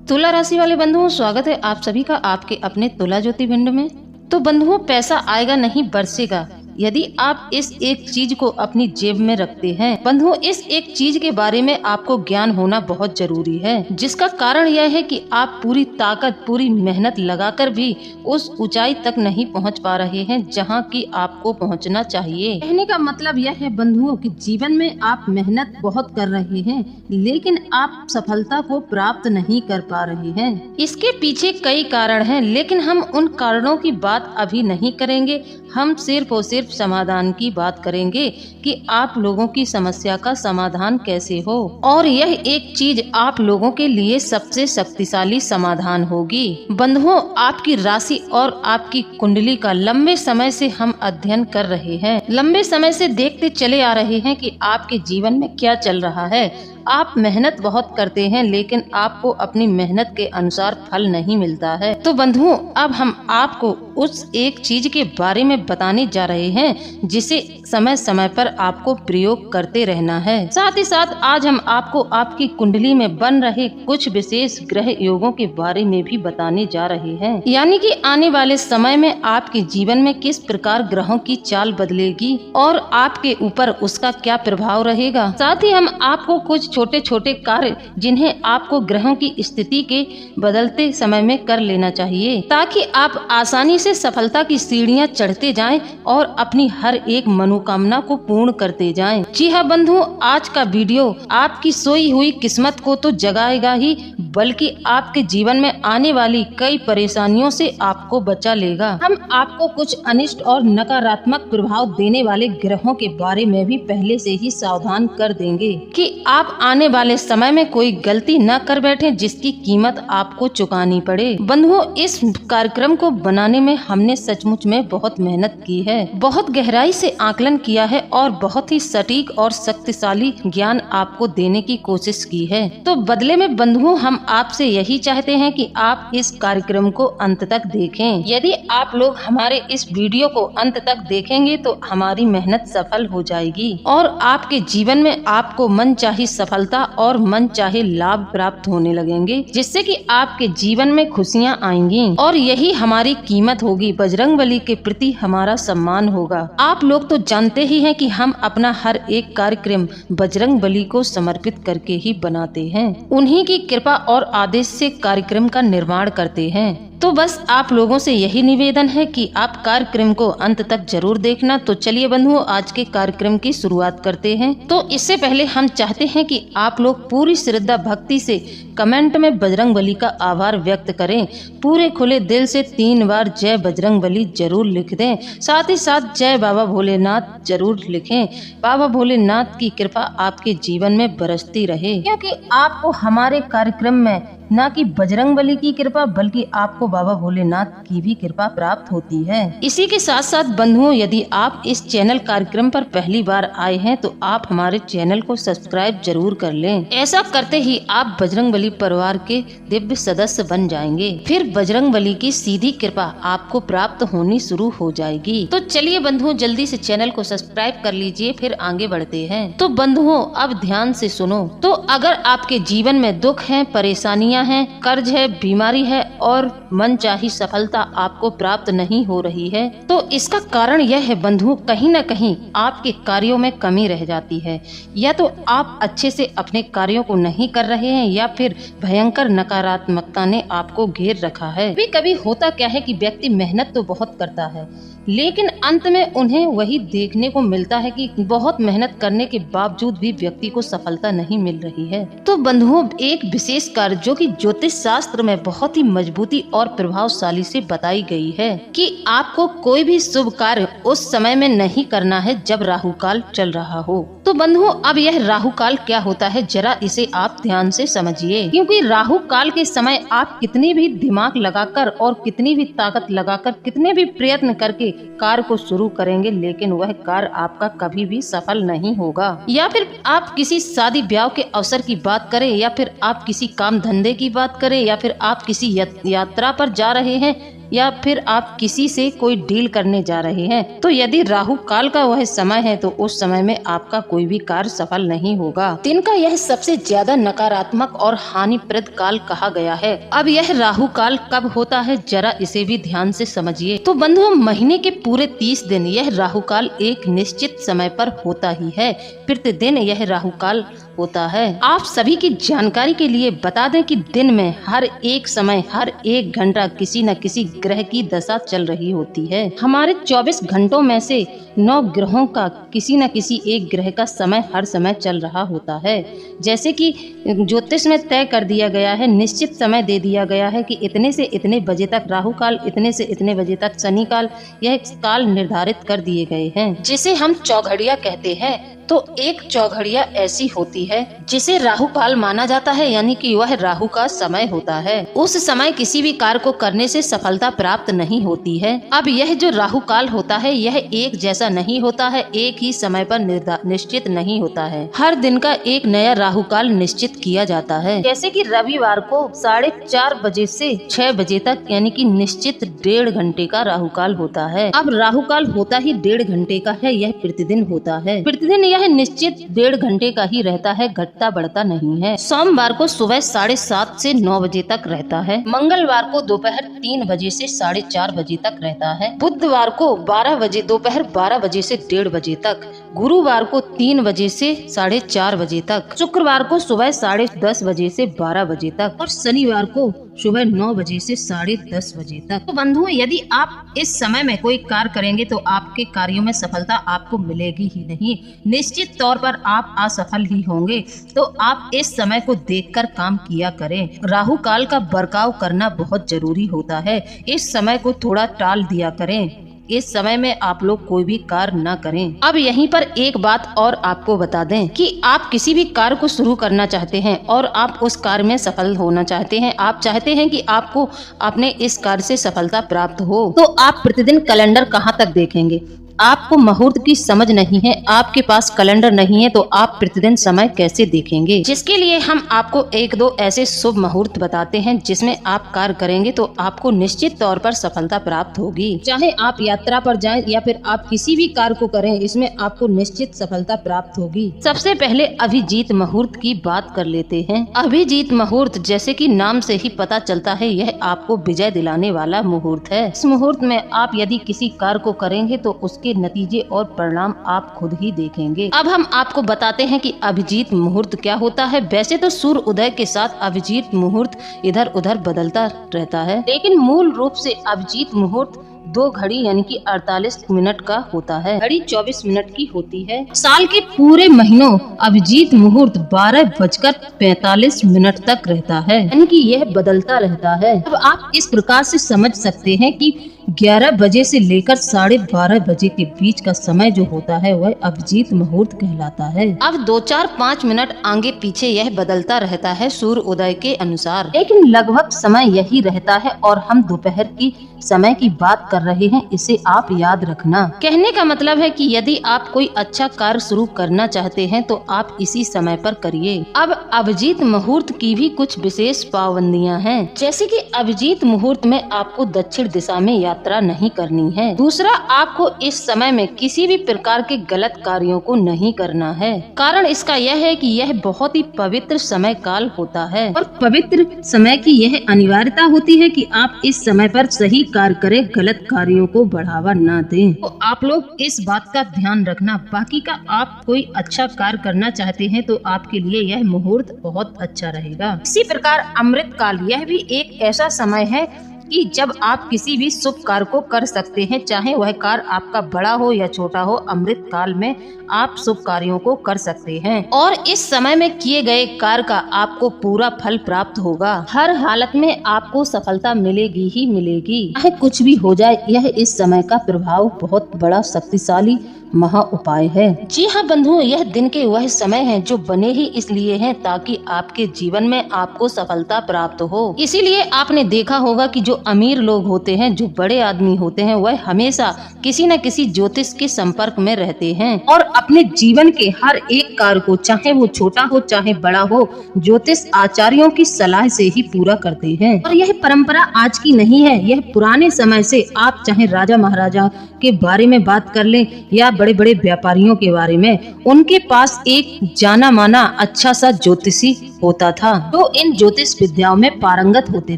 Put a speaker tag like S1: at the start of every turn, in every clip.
S1: तुला राशि वाले बंधुओं, स्वागत है आप सभी का आपके अपने तुला ज्योतिर्विंड में। तो बंधुओं, पैसा आएगा नहीं बरसेगा यदि आप इस एक चीज को अपनी जेब में रखते हैं। बंधुओं, इस एक चीज के बारे में आपको ज्ञान होना बहुत जरूरी है, जिसका कारण यह है कि आप पूरी ताकत पूरी मेहनत लगाकर भी उस ऊंचाई तक नहीं पहुंच पा रहे हैं जहां की आपको पहुंचना चाहिए। कहने का मतलब यह है बंधुओं कि जीवन में आप मेहनत बहुत कर रहे हैं, लेकिन आप सफलता को प्राप्त नहीं कर पा रहे हैं। इसके पीछे कई कारण हैं, लेकिन हम उन कारणों की बात अभी नहीं करेंगे। हम सिर्फ और सिर्फ समाधान की बात करेंगे कि आप लोगों की समस्या का समाधान कैसे हो, और यह एक चीज आप लोगों के लिए सबसे शक्तिशाली समाधान होगी। बंधुओं, आपकी राशि और आपकी कुंडली का लंबे समय से हम अध्ययन कर रहे हैं। लंबे समय से देखते चले आ रहे हैं कि आपके जीवन में क्या चल रहा है। आप मेहनत बहुत करते हैं, लेकिन आपको अपनी मेहनत के अनुसार फल नहीं मिलता है। तो बंधुओं, अब हम आपको उस एक चीज के बारे में बताने जा रहे हैं जिसे समय समय पर आपको प्रयोग करते रहना है। साथ ही साथ आज हम आपको आपकी कुंडली में बन रहे कुछ विशेष ग्रह योगों के बारे में भी बताने जा रहे हैं, यानी कि आने वाले समय में आपके जीवन में किस प्रकार ग्रहों की चाल बदलेगी और आपके ऊपर उसका क्या प्रभाव रहेगा। साथ ही हम आपको कुछ छोटे छोटे कार्य जिन्हें आपको ग्रहों की स्थिति के बदलते समय में कर लेना चाहिए, ताकि आप आसानी से सफलता की सीढ़ियां चढ़ते जाएं और अपनी हर एक मनोकामना को पूर्ण करते जाएं। जी हाँ बंधुओं, आज का वीडियो आपकी सोई हुई किस्मत को तो जगाएगा ही, बल्कि आपके जीवन में आने वाली कई परेशानियों से आपको बचा लेगा। हम आपको कुछ अनिष्ट और नकारात्मक प्रभाव देने वाले ग्रहों के बारे में भी पहले से ही सावधान कर देंगे कि आप आने वाले समय में कोई गलती न कर बैठे जिसकी कीमत आपको चुकानी पड़े। बंधुओं, इस कार्यक्रम को बनाने में हमने सचमुच में बहुत मेहनत की है, बहुत गहराई से आकलन किया है और बहुत ही सटीक और शक्तिशाली ज्ञान आपको देने की कोशिश की है। तो बदले में बंधुओं, हम आपसे यही चाहते हैं कि आप इस कार्यक्रम को अंत तक देखें। यदि आप लोग हमारे इस वीडियो को अंत तक देखेंगे तो हमारी मेहनत सफल हो जाएगी और आपके जीवन में आपको मनचाही सफलता और मनचाहे लाभ प्राप्त होने लगेंगे, जिससे कि आपके जीवन में खुशियां आएंगी और यही हमारी कीमत होगी। बजरंगबली के प्रति हमारा सम्मान होगा। आप लोग तो जानते ही हैं कि हम अपना हर एक कार्यक्रम बजरंगबली को समर्पित करके ही बनाते हैं। उन्हीं की कृपा और आदेश से कार्यक्रम का निर्माण करते हैं। तो बस आप लोगों से यही निवेदन है कि आप कार्यक्रम को अंत तक जरूर देखना। तो चलिए बंधुओं, आज के कार्यक्रम की शुरुआत करते हैं। तो इससे पहले हम चाहते हैं कि आप लोग पूरी श्रद्धा भक्ति से कमेंट में बजरंगबली का आभार व्यक्त करें। पूरे खुले दिल से 3 बार जय बजरंगबली जरूर लिख दें। साथ ही साथ जय बाबा भोलेनाथ जरूर लिखें। बाबा भोलेनाथ की कृपा आपके जीवन में बरसती रहे, क्योंकि आपको हमारे कार्यक्रम में न कि बजरंगबली की कृपा बल्कि आपको बाबा भोलेनाथ की भी कृपा प्राप्त होती है। इसी के साथ साथ बंधुओं, यदि आप इस चैनल कार्यक्रम पर पहली बार आए हैं तो आप हमारे चैनल को सब्सक्राइब जरूर कर लें। ऐसा करते ही आप बजरंगबली परिवार के दिव्य सदस्य बन जाएंगे। फिर बजरंगबली की सीधी कृपा आपको प्राप्त होनी शुरू हो जाएगी। तो चलिए बंधुओं, जल्दी से चैनल को सब्सक्राइब कर लीजिए, फिर आगे बढ़ते हैं। तो बंधुओं, अब ध्यान से सुनो। तो अगर आपके जीवन में दुख है, परेशानियां हैं, कर्ज है, बीमारी है और मनचाही सफलता आपको प्राप्त नहीं हो रही है, तो इसका कारण यह है बंधुओं, कहीं न कहीं आपके कार्यों में कमी रह जाती है। या तो आप अच्छे से अपने कार्यों को नहीं कर रहे हैं, या फिर भयंकर नकारात्मकता ने आपको घेर रखा है। कभी कभी होता क्या है कि व्यक्ति मेहनत तो बहुत करता है, लेकिन अंत में उन्हें वही देखने को मिलता है कि बहुत मेहनत करने के बावजूद भी व्यक्ति को सफलता नहीं मिल रही है। तो बंधुओं, एक विशेष कार्य जो कि ज्योतिष शास्त्र में बहुत ही मजबूती और प्रभावशाली से बताई गई है कि आपको कोई भी शुभ कार्य उस समय में नहीं करना है जब राहु काल चल रहा हो। तो बंधुओं, अब यह राहु काल क्या होता है, जरा इसे आप ध्यान से समझिए, क्योंकि राहु काल के समय आप कितनी भी दिमाग लगाकर और कितनी भी ताकत लगाकर, कितने भी प्रयत्न करके कार्य को शुरू करेंगे, लेकिन वह कार्य आपका कभी भी सफल नहीं होगा। या फिर आप किसी शादी ब्याह के अवसर की बात करें, या फिर आप किसी काम धंधे की बात करें, या फिर आप किसी यात्रा पर जा रहे हैं, या फिर आप किसी से कोई डील करने जा रहे हैं, तो यदि राहु काल का वह समय है तो उस समय में आपका कोई भी कार्य सफल नहीं होगा। दिन का यह सबसे ज्यादा नकारात्मक और हानिप्रद काल कहा गया है। अब यह राहु काल कब होता है, जरा इसे भी ध्यान से समझिए। तो बंधुओं, महीने के पूरे 30 दिन यह राहु काल एक निश्चित समय पर होता ही है। प्रतिदिन यह राहु काल होता है। आप सभी की जानकारी के लिए बता दें कि दिन में हर एक समय, हर एक घंटा किसी न किसी ग्रह की दशा चल रही होती है। हमारे 24 घंटों में से 9 ग्रहों का किसी न किसी एक ग्रह का समय हर समय चल रहा होता है। जैसे कि ज्योतिष में तय कर दिया गया है, निश्चित समय दे दिया गया है कि इतने से इतने बजे तक राहु काल, इतने से इतने बजे तक शनि काल, यह काल निर्धारित कर दिए गए हैं, जिसे हम चौघड़िया कहते हैं। तो एक चौघड़िया ऐसी होती है जिसे राहु काल माना जाता है, यानी कि वह राहु का समय होता है। उस समय किसी भी कार्य को करने से सफलता प्राप्त नहीं होती है। अब यह जो राहु काल होता है यह एक जैसा नहीं होता है, एक ही समय पर निश्चित नहीं होता है। हर दिन का एक नया राहु काल निश्चित किया जाता है। जैसे कि रविवार को 4:30 बजे से 6 बजे तक, यानी कि निश्चित 1.5 घंटे का राहु काल होता है। अब राहु काल होता ही 1.5 घंटे का है, यह प्रतिदिन होता है। प्रतिदिन यह निश्चित 1.5 घंटे का ही रहता है, घटता बढ़ता नहीं है। सोमवार को सुबह 7:30 से 9 बजे तक रहता है। मंगलवार को दोपहर 3 बजे से 4:30 बजे तक रहता है। बुधवार को 12 बजे, दोपहर 12 बजे से 1:30 बजे तक। गुरुवार को 3 बजे से 4:30 बजे तक। शुक्रवार को सुबह 10:30 बजे से 12 बजे तक और शनिवार को सुबह 9 बजे से 10:30 बजे तक। तो बंधुओं, यदि आप इस समय में कोई कार्य करेंगे तो आपके कार्यों में सफलता आपको मिलेगी ही नहीं, निश्चित तौर पर आप असफल ही होंगे। तो आप इस समय को देखकर काम किया करें। राहु काल का बर्ताव करना बहुत जरूरी होता है। इस समय को थोड़ा टाल दिया करें। इस समय में आप लोग कोई भी कार्य न करें। अब यहीं पर एक बात और आपको बता दें कि आप किसी भी कार्य को शुरू करना चाहते हैं और आप उस कार्य में सफल होना चाहते हैं, आप चाहते हैं कि आपको अपने इस कार्य से सफलता प्राप्त हो, तो आप प्रतिदिन कैलेंडर कहाँ तक देखेंगे। आपको मुहूर्त की समझ नहीं है, आपके पास कैलेंडर नहीं है, तो आप प्रतिदिन समय कैसे देखेंगे। जिसके लिए हम आपको 1-2 ऐसे शुभ मुहूर्त बताते हैं जिसमें आप कार्य करेंगे तो आपको निश्चित तौर पर सफलता प्राप्त होगी। चाहे आप यात्रा पर जाएं या फिर आप किसी भी कार्य को करें, इसमें आपको निश्चित सफलता प्राप्त होगी। सबसे पहले अभिजीत मुहूर्त की बात कर लेते हैं। अभिजीत मुहूर्त, जैसे कि नाम से ही पता चलता है, यह आपको विजय दिलाने वाला मुहूर्त है। इस मुहूर्त में आप यदि किसी कार्य को करेंगे तो उसके नतीजे और परिणाम आप खुद ही देखेंगे। अब हम आपको बताते हैं कि अभिजीत मुहूर्त क्या होता है। वैसे तो सूर्य उदय के साथ अभिजीत मुहूर्त इधर उधर बदलता रहता है, लेकिन मूल रूप से अभिजीत मुहूर्त 2 घड़ी यानी कि 48 मिनट का होता है। घड़ी 24 मिनट की होती है। साल के पूरे महीनों अभिजीत मुहूर्त 12:45 तक रहता है, यानी कि यह बदलता रहता है। अब आप इस प्रकार से समझ सकते हैं कि 11 बजे से लेकर 12:30 बजे के बीच का समय जो होता है वह अभिजीत मुहूर्त कहलाता है। अब 2-4-5 मिनट आगे पीछे यह बदलता रहता है सूर्य उदय के अनुसार, लेकिन लगभग समय यही रहता है और हम दोपहर की समय की बात कर रहे हैं, इसे आप याद रखना। कहने का मतलब है कि यदि आप कोई अच्छा कार्य शुरू करना चाहते हैं तो आप इसी समय पर करिए। अब अभिजीत मुहूर्त की भी कुछ विशेष पाबंदियां हैं, जैसे कि अभिजीत मुहूर्त में आपको दक्षिण दिशा में यात्रा नहीं करनी है। दूसरा, आपको इस समय में किसी भी प्रकार के गलत कार्यों को नहीं करना है। कारण इसका यह है कि यह बहुत ही पवित्र समय काल होता है और पवित्र समय की यह अनिवार्यता होती है कि आप इस समय पर सही कार्य करें, गलत कार्यों को बढ़ावा न दें। तो आप लोग इस बात का ध्यान रखना। बाकी का, आप कोई अच्छा कार्य करना चाहते हैं तो आपके लिए यह मुहूर्त बहुत अच्छा रहेगा। इसी प्रकार अमृत काल, यह भी एक ऐसा समय है कि जब आप किसी भी शुभ कार्य को कर सकते हैं, चाहे वह कार्य आपका बड़ा हो या छोटा हो। अमृत काल में आप शुभ कार्यों को कर सकते हैं और इस समय में किए गए कार्य का आपको पूरा फल प्राप्त होगा। हर हालत में आपको सफलता मिलेगी ही मिलेगी, चाहे कुछ भी हो जाए। यह इस समय का प्रभाव बहुत बड़ा शक्तिशाली महा उपाय है। जी हाँ बंधुओं, यह दिन के वह समय हैं जो बने ही इसलिए हैं ताकि आपके जीवन में आपको सफलता प्राप्त हो। इसीलिए आपने देखा होगा कि जो अमीर लोग होते हैं, जो बड़े आदमी होते हैं, वह हमेशा किसी न किसी ज्योतिष के संपर्क में रहते हैं और अपने जीवन के हर एक कार्य को, चाहे वो छोटा हो चाहे बड़ा हो, ज्योतिष आचार्यों की सलाह से ही पूरा करते हैं। और यह परंपरा आज की नहीं है, यह पुराने समय से, आप चाहे राजा महाराजा के बारे में बात कर लें या बड़े बड़े व्यापारियों के बारे में, उनके पास एक जाना माना अच्छा सा ज्योतिषी होता था जो इन ज्योतिष विद्याओं में पारंगत होते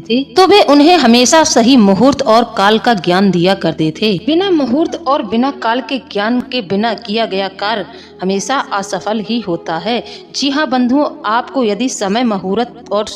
S1: थे। तो वे उन्हें हमेशा सही मुहूर्त और काल का ज्ञान दिया करते थे। बिना मुहूर्त और बिना काल के ज्ञान के बिना किया गया कार्य हमेशा असफल ही होता है। जी हाँ बंधुओं, आपको यदि समय, मुहूर्त और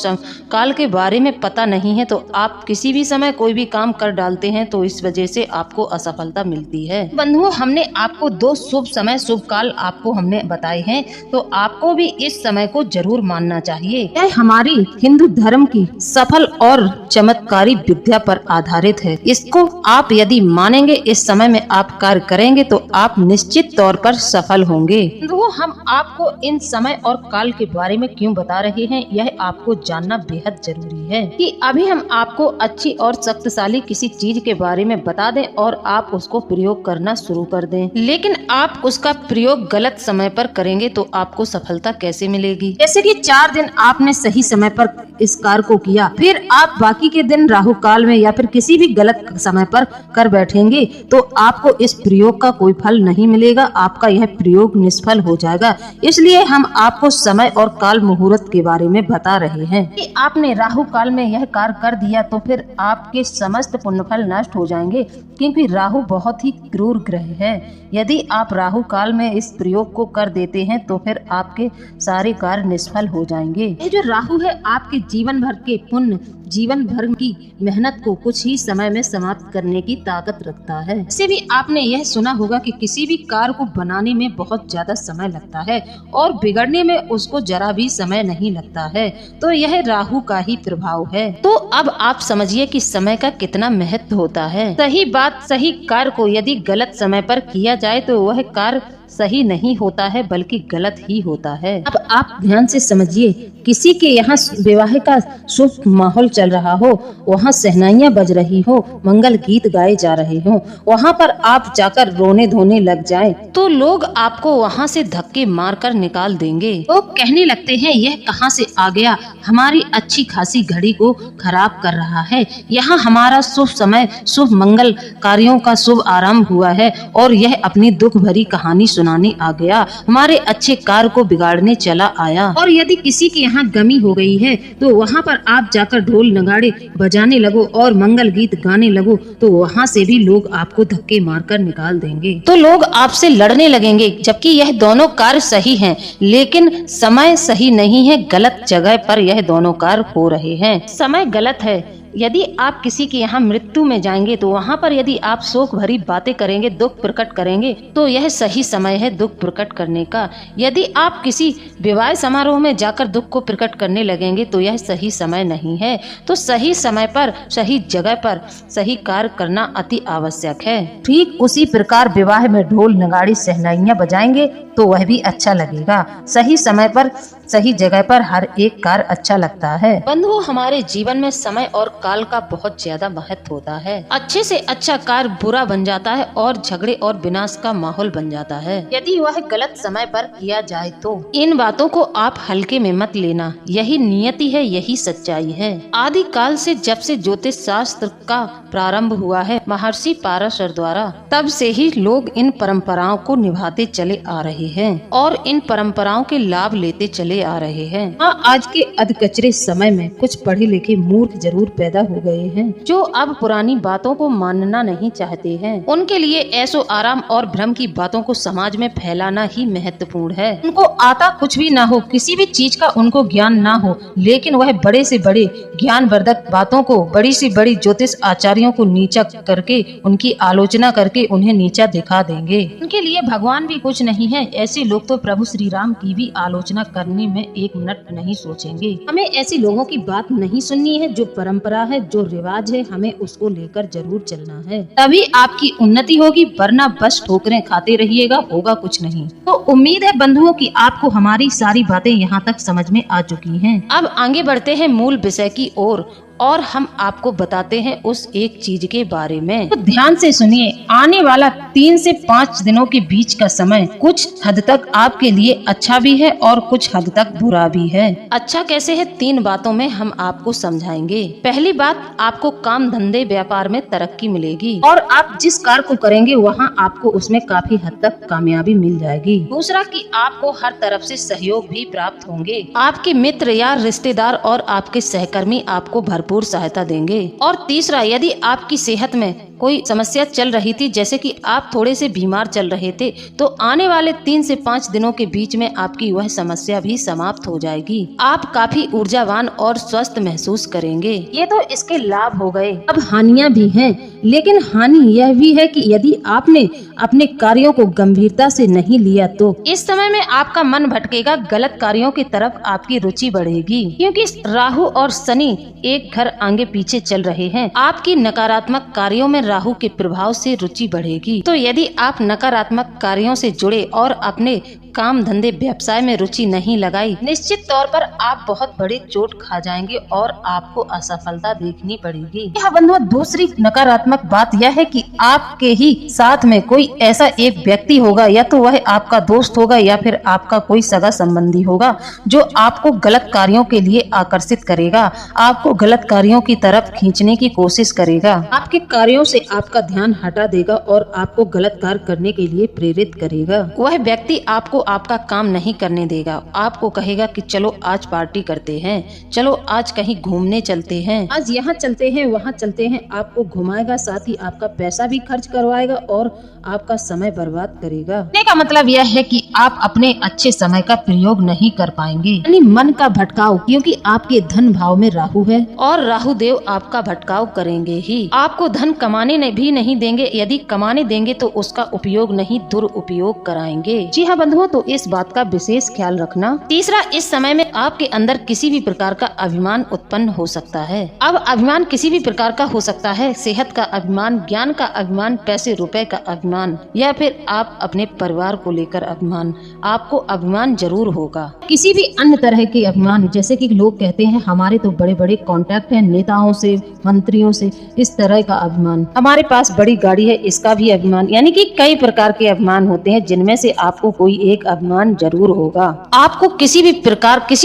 S1: काल के बारे में पता नहीं है तो आप किसी भी समय कोई भी काम कर डालते हैं तो इस वजह से आपको असफलता मिलती है। बंधुओं, हमने आपको 2 शुभ समय, शुभ काल आपको हमने बताए हैं, तो आपको भी इस समय को जरूर मानना चाहिए। यह हमारी हिंदू धर्म की सफल और चमत्कारी विद्या पर आधारित है। इसको आप यदि मानेंगे, इस समय में आप कार्य करेंगे तो आप निश्चित तौर पर सफल होंगे। तो हम आपको इन समय और काल के बारे में क्यों बता रहे हैं, यह आपको जानना बेहद जरूरी है कि अभी हम आपको अच्छी और शक्तिशाली किसी चीज के बारे में बता दें और आप उसको प्रयोग करना शुरू कर दें, लेकिन आप उसका प्रयोग गलत समय पर करेंगे तो आपको सफलता कैसे मिलेगी। जैसे कि 4 दिन आपने सही समय पर इस कार्य को किया, फिर आप बाकी के दिन राहु काल में या फिर किसी भी गलत समय पर कर बैठेंगे तो आपको इस प्रयोग का कोई फल नहीं मिलेगा, आपका यह प्रयोग निष्फल हो जाएगा। इसलिए हम आपको समय और काल मुहूर्त के बारे में बता रहे हैं कि आपने राहु काल में यह कार्य कर दिया तो फिर आपके समस्त पुण्यफल नष्ट हो जाएंगे, क्योंकि राहु बहुत ही क्रूर ग्रह है। यदि आप राहु काल में इस प्रयोग को कर देते हैं तो फिर आपके सारे कार्य निष्फल हो जाएंगे। ये जो राहु है आपके जीवन भर के पुण्य, जीवन भर की मेहनत को कुछ ही समय में समाप्त करने की ताकत रखता है। वैसे भी आपने यह सुना होगा कि किसी भी कार्य को बनाने में बहुत ज्यादा समय लगता है और बिगड़ने में उसको जरा भी समय नहीं लगता है, तो यह राहु का ही प्रभाव है। तो अब आप समझिए कि समय का कितना महत्व होता है। सही बात, सही कार्य को यदि गलत समय पर किया जाए तो वह कार्य सही नहीं होता है बल्कि गलत ही होता है। अब आप ध्यान से समझिए, किसी के यहाँ विवाह का शुभ माहौल चल रहा हो, वहाँ सहनाइयाँ बज रही हो, मंगल गीत गाए जा रहे हो, वहाँ पर आप जाकर रोने धोने लग जाएं, तो लोग आपको वहाँ से धक्के मारकर निकाल देंगे। लोग कहने लगते हैं यह कहाँ से आ गया, हमारी अच्छी खासी घड़ी को खराब कर रहा है। यहाँ हमारा शुभ समय, शुभ मंगल कार्यों का शुभ आरंभ हुआ है और यह अपनी दुख भरी कहानी सुनाने आ गया, हमारे अच्छे कार्य को बिगाड़ने चला आया। और यदि किसी के यहाँ गमी हो गई है तो वहाँ पर आप जाकर ढोल नगाड़े बजाने लगो और मंगल गीत गाने लगो, तो वहाँ से भी लोग आपको धक्के मारकर निकाल देंगे, तो लोग आपसे लड़ने लगेंगे। जबकि यह दोनों कार्य सही हैं, लेकिन समय सही नहीं है, गलत जगह पर यह दोनों कार्य हो रहे हैं। समय गलत है। यदि आप किसी के यहाँ मृत्यु में जाएंगे तो वहाँ पर यदि आप शोक भरी बातें करेंगे, दुख प्रकट करेंगे, तो यह सही समय है दुख प्रकट करने का। यदि आप किसी विवाह समारोह में जाकर दुख को प्रकट करने लगेंगे तो यह सही समय नहीं है। तो सही समय पर, सही जगह पर सही कार्य करना अति आवश्यक है। ठीक उसी प्रकार विवाह में ढोल नगाड़ी सहनाइयाँ बजाएंगे तो वह भी अच्छा लगेगा। सही समय पर, सही जगह पर हर एक कार्य अच्छा लगता है। बंधुओं, हमारे जीवन में समय और काल का बहुत ज्यादा महत्व होता है। अच्छे से अच्छा कार्य बुरा बन जाता है और झगड़े और विनाश का माहौल बन जाता है यदि वह गलत समय पर किया जाए तो। इन बातों को आप हल्के में मत लेना, यही नियति है, यही सच्चाई है। आदि काल से जब से ज्योतिष शास्त्र का प्रारंभ हुआ है महर्षि पाराशर द्वारा, तब से ही लोग इन परंपराओं को निभाते चले आ रहे हैं और इन परंपराओं के लाभ लेते चले आ रहे हैं। हाँ, आज के अधकचरे समय में कुछ पढ़े लिखे मूर्ख जरूर पैदा हो गए हैं जो अब पुरानी बातों को मानना नहीं चाहते हैं। उनके लिए ऐशो आराम और भ्रम की बातों को समाज में फैलाना ही महत्वपूर्ण है। उनको आता कुछ भी ना हो, किसी भी चीज का उनको ज्ञान ना हो, लेकिन वह बड़े से बड़े ज्ञानवर्धक बातों को, बड़ी से बड़ी ज्योतिष आचार्यों को नीचा करके, उनकी आलोचना करके उन्हें नीचा दिखा देंगे। उनके लिए भगवान भी कुछ नहीं है। ऐसे लोग तो प्रभु श्री राम की भी आलोचना करने हानि में एक मिनट नहीं सोचेंगे। हमें ऐसे लोगों की बात नहीं सुननी है। जो परंपरा है, जो रिवाज है, हमें उसको लेकर जरूर चलना है, तभी आपकी उन्नति होगी, वरना बस ठोकरें खाते रहिएगा, होगा कुछ नहीं। तो उम्मीद है बंधुओं की आपको हमारी सारी बातें यहाँ तक समझ में आ चुकी हैं। अब आगे बढ़ते हैं मूल विषय की ओर और हम आपको बताते हैं उस एक चीज के बारे में। तो ध्यान से सुनिए। आने वाला 3 से 5 दिनों के बीच का समय कुछ हद तक आपके लिए अच्छा भी है और कुछ हद तक बुरा भी है। अच्छा कैसे है, 3 बातों में हम आपको समझाएंगे। पहली बात, आपको काम धंधे व्यापार में तरक्की मिलेगी और आप जिस कार्य को करेंगे वहाँ आपको उसमें काफी हद तक कामयाबी मिल जाएगी। दूसरा कि आपको हर तरफ से सहयोग भी प्राप्त होंगे। आपके मित्र या रिश्तेदार और आपके सहकर्मी आपको भरपूर सहायता देंगे। और तीसरा, यदि आपकी सेहत में कोई समस्या चल रही थी, जैसे कि आप थोड़े से बीमार चल रहे थे, तो आने वाले 3 से 5 दिनों के बीच में आपकी वह समस्या भी समाप्त हो जाएगी। आप काफी ऊर्जावान और स्वस्थ महसूस करेंगे। ये तो इसके लाभ हो गए। अब हानियां भी हैं, लेकिन हानि यह भी है कि यदि आपने अपने कार्यों को गंभीरता से नहीं लिया तो इस समय में आपका मन भटकेगा, गलत कार्यों की तरफ आपकी रुचि बढ़ेगी, क्योंकि राहु और शनि एक घर आगे पीछे चल रहे हैं। आपकी नकारात्मक कार्यों में राहु के प्रभाव से रुचि बढ़ेगी। तो यदि आप नकारात्मक कार्यों से जुड़े और अपने काम धंधे व्यवसाय में रुचि नहीं लगाई, निश्चित तौर पर आप बहुत बड़ी चोट खा जाएंगे और आपको असफलता देखनी पड़ेगी। यह बंधुओं, दूसरी नकारात्मक बात यह है कि आपके ही साथ में कोई ऐसा एक व्यक्ति होगा, या तो वह आपका दोस्त होगा या फिर आपका कोई सगा संबंधी होगा, जो आपको गलत कार्यों के लिए आकर्षित करेगा, आपको गलत कार्यों की तरफ खींचने की कोशिश करेगा, आपके कार्यों से आपका ध्यान हटा देगा और आपको गलत कार्य करने के लिए प्रेरित करेगा। वह व्यक्ति आपको आपका काम नहीं करने देगा। आपको कहेगा कि चलो आज पार्टी करते हैं, चलो आज कहीं घूमने चलते हैं, आज यहाँ चलते हैं, वहाँ चलते हैं। आपको घुमाएगा, साथ ही आपका पैसा भी खर्च करवाएगा और आपका समय बर्बाद करेगा। कहने का मतलब यह है कि आप अपने अच्छे समय का प्रयोग नहीं कर पाएंगे, यानी मन का भटकाव, क्योंकि आपके धन भाव में राहु है और राहु देव आपका भटकाव करेंगे ही। आपको धन कमाने भी नहीं देंगे, यदि कमाने देंगे तो उसका उपयोग नहीं, दुरुपयोग कराएंगे। जी हाँ बंधुओं, तो इस बात का विशेष ख्याल रखना। तीसरा, इस समय में आपके अंदर किसी भी प्रकार का अभिमान उत्पन्न हो सकता है। अब अभिमान किसी भी प्रकार का हो सकता है, सेहत का अभिमान, ज्ञान का अभिमान, पैसे रुपए का अभिमान, या फिर आप अपने परिवार को लेकर अभिमान। आपको अभिमान जरूर होगा, किसी भी अन्य तरह के अभिमान, जैसे कि लोग कहते हैं हमारे तो बड़े बड़े कॉन्टैक्ट हैं नेताओं से, मंत्रियों से, इस तरह का अभिमान, हमारे पास बड़ी गाड़ी है, इसका भी अभिमान। यानी कि कई प्रकार के अभिमान होते हैं, जिनमें से आपको कोई एक अभिमान जरूर होगा। आपको किसी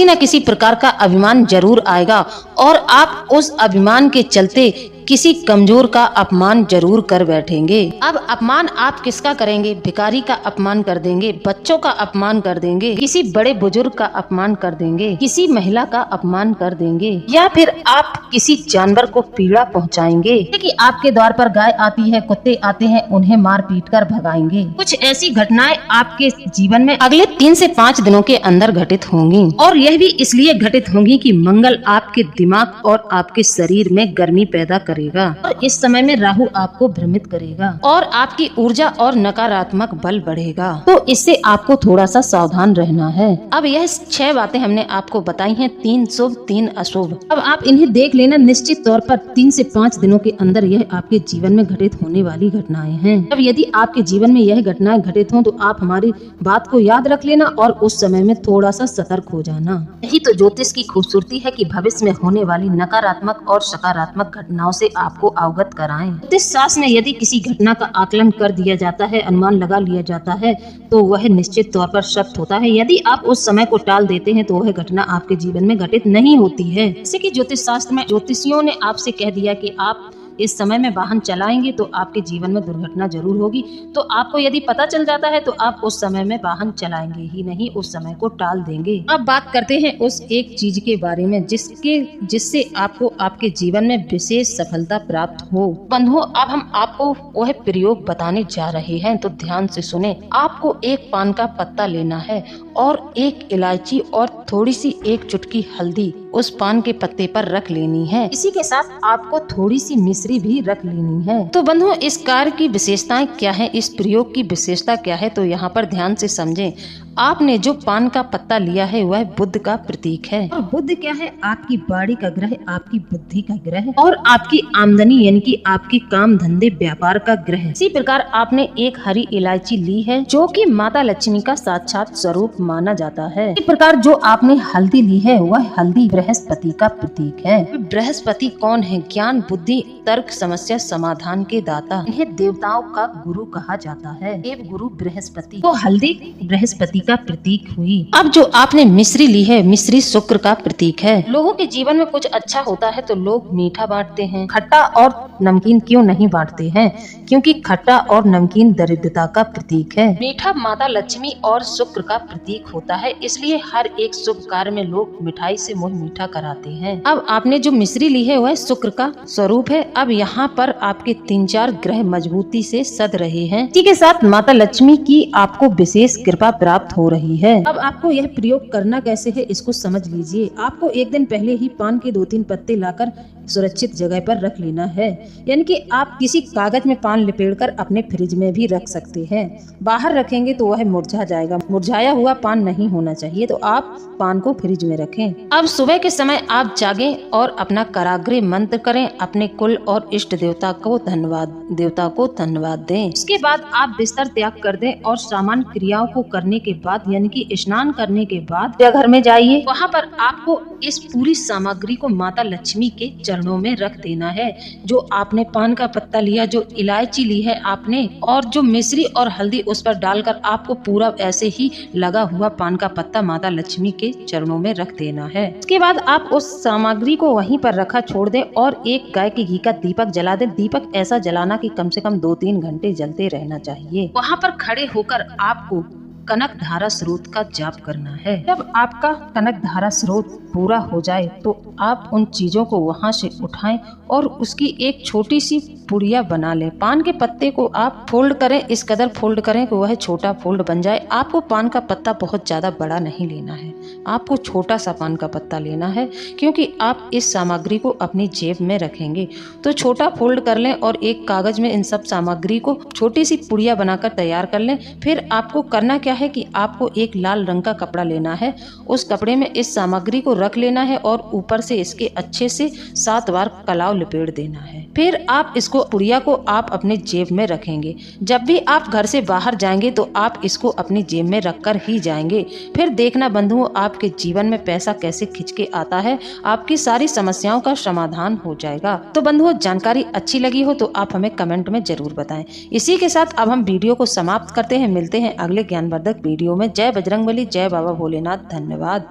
S1: न किसी प्रकार का अभिमान जरूर आएगा और आप उस अभिमान के चलते किसी कमजोर का अपमान जरूर कर बैठेंगे। अब अपमान आप किसका करेंगे? भिखारी का अपमान कर देंगे, बच्चों का अपमान कर देंगे, किसी बड़े बुजुर्ग का अपमान कर देंगे, किसी महिला का अपमान कर देंगे, या फिर आप किसी जानवर को पीड़ा पहुंचाएंगे। कि आपके द्वार पर गाय आती है, कुत्ते आते हैं, उन्हें मार पीट कर भगाएंगे। कुछ ऐसी घटनाएं आपके जीवन में अगले 3 से 5 दिनों के अंदर घटित होंगी, और यह भी इसलिए घटित होंगी कि मंगल आपके दिमाग और आपके शरीर में गर्मी पैदा करेगा और इस समय में राहु आपको भ्रमित करेगा और आपकी ऊर्जा और नकारात्मक बल बढ़ेगा। तो इससे आपको थोड़ा सा सावधान रहना है। अब यह 6 बातें हमने आपको बताई हैं, 3 शुभ 3 अशुभ। अब आप इन्हें देख लेना, निश्चित तौर पर 3 से 5 दिनों के अंदर यह आपके जीवन में घटित होने वाली घटनाएं हैं। अब यदि आपके जीवन में यह घटनाएं घटित हों तो आप हमारी बात को याद रख लेना और उस समय में थोड़ा सा सतर्क हो जाना। यही तो ज्योतिष की खूबसूरती है कि भविष्य में होने वाली नकारात्मक और सकारात्मक घटनाओं से आपको अवगत कराएं। ज्योतिष शास्त्र में यदि किसी घटना का आकलन कर दिया जाता है, अनुमान लगा लिया जाता है, तो वह निश्चित तौर पर सत्य होता है। यदि आप उस समय को टाल देते हैं तो वह घटना आपके जीवन में घटित नहीं होती है। जैसे कि ज्योतिष शास्त्र में ज्योतिषियों ने आपसे कह दिया कि आप इस समय में वाहन चलाएंगे तो आपके जीवन में दुर्घटना जरूर होगी, तो आपको यदि पता चल जाता है तो आप उस समय में वाहन चलाएंगे ही नहीं, उस समय को टाल देंगे। अब बात करते हैं उस एक चीज के बारे में जिससे आपको आपके जीवन में विशेष सफलता प्राप्त हो। बंधुओं, अब हम आपको वह प्रयोग बताने जा रहे हैं, तो ध्यान से सुने। आपको एक पान का पत्ता लेना है और एक इलायची और थोड़ी सी 1 चुटकी हल्दी उस पान के पत्ते पर रख लेनी है। इसी के साथ आपको थोड़ी सी मिश्री भी रख लेनी है। तो बंधुओं, इस कार्य की विशेषताएं क्या है, इस प्रयोग की विशेषता क्या है, तो यहाँ पर ध्यान से समझें। आपने जो पान का पत्ता लिया है वह बुध का प्रतीक है।
S2: और बुध क्या है? आपकी बाड़ी का ग्रह, आपकी बुद्धि का ग्रह
S1: और आपकी आमदनी यानी कि आपकी काम धंधे व्यापार का ग्रह। इसी प्रकार आपने एक हरी इलायची ली है जो कि माता लक्ष्मी का साक्षात स्वरूप माना जाता है। इसी प्रकार जो आपने हल्दी ली है वह हल्दी बृहस्पति का प्रतीक है। बृहस्पति कौन है? ज्ञान, बुद्धि, तर्क, समस्या समाधान के दाता। इन्हें देवताओं का गुरु कहा जाता है, देव गुरु बृहस्पति। तो हल्दी बृहस्पति का प्रतीक हुई। अब जो आपने मिश्री ली है, मिश्री शुक्र का प्रतीक है। लोगों के जीवन में कुछ अच्छा होता है तो लोग मीठा बांटते हैं। खट्टा और नमकीन क्यों नहीं बांटते हैं? क्योंकि खट्टा और नमकीन दरिद्रता का प्रतीक है। मीठा माता लक्ष्मी और शुक्र का प्रतीक होता है, इसलिए हर एक शुभ कार्य में लोग मिठाई से मुंह मीठा कराते हैं। अब आपने जो मिश्री ली है वह शुक्र का स्वरूप है। अब यहाँ पर आपके 3-4 ग्रह मजबूती से सद रहे हैं। इसी के साथ माता लक्ष्मी की आपको विशेष कृपा प्राप्त हो रही है। अब आपको यह प्रयोग करना कैसे है इसको समझ लीजिए। आपको एक दिन पहले ही पान के 2-3 पत्ते लाकर सुरक्षित जगह पर रख लेना है, यानी कि आप किसी कागज में पान लपेटकर अपने फ्रिज में भी रख सकते हैं। बाहर रखेंगे तो वह मुरझा जाएगा। मुरझाया हुआ पान नहीं होना चाहिए, तो आप पान को फ्रिज में रखें। अब सुबह के समय आप जागें और अपना कराग्रे मंत्र करें, अपने कुल और इष्ट देवता को धन्यवाद दें। उसके बाद आप बिस्तर त्याग कर दें और सामान्य क्रियाओं को करने के बाद यानी कि स्नान करने के बाद घर में जाइए। वहाँ पर आपको इस पूरी सामग्री को माता लक्ष्मी के चरणों में रख देना है। जो आपने पान का पत्ता लिया, जो इलायची ली है आपने, और जो मिश्री और हल्दी उस पर डालकर आपको पूरा ऐसे ही लगा हुआ पान का पत्ता माता लक्ष्मी के चरणों में रख देना है। उसके बाद आप उस सामग्री को वहीं पर रखा छोड़ दें और एक गाय के घी का दीपक जला दें। दीपक ऐसा जलाना कि कम से कम 2-3 घंटे जलते रहना चाहिए। वहाँ पर खड़े होकर आपको कनक धारा स्रोत का जाप करना है। जब आपका कनक धारा स्रोत पूरा हो जाए तो आप उन चीजों को वहां से उठाएं और उसकी एक छोटी सी पुड़िया बना लें। पान के पत्ते को आप फोल्ड करें, इस कदर फोल्ड करें कि वह छोटा फोल्ड बन जाए। आपको पान का पत्ता बहुत ज्यादा बड़ा नहीं लेना है, आपको छोटा सा पान का पत्ता लेना है, क्योंकि आप इस सामग्री को अपनी जेब में रखेंगे। तो छोटा फोल्ड कर लें और एक कागज में इन सब सामग्री को छोटी सी पुड़िया बनाकर तैयार कर लें। फिर आपको करना क्या है कि आपको एक लाल रंग का कपड़ा लेना है, उस कपड़े में इस सामग्री को रख लेना है और ऊपर से इसके अच्छे से 7 बार कलाव लपेट देना है। फिर आप इसको पुड़िया को आप अपने जेब में रखेंगे। जब भी आप घर से बाहर जाएंगे तो आप इसको अपनी जेब में रखकर ही जाएंगे। फिर देखना बंधुओं, आपके जीवन में पैसा कैसे खिंच के आता है, आपकी सारी समस्याओं का समाधान हो जाएगा। तो बंधुओं, जानकारी अच्छी लगी हो तो आप हमें कमेंट में जरूर बताएं। इसी के साथ अब हम वीडियो को समाप्त करते हैं। मिलते हैं अगले ज्ञानवर्धक वीडियो में। जय बजरंगबली, जय बाबा भोलेनाथ। धन्यवाद।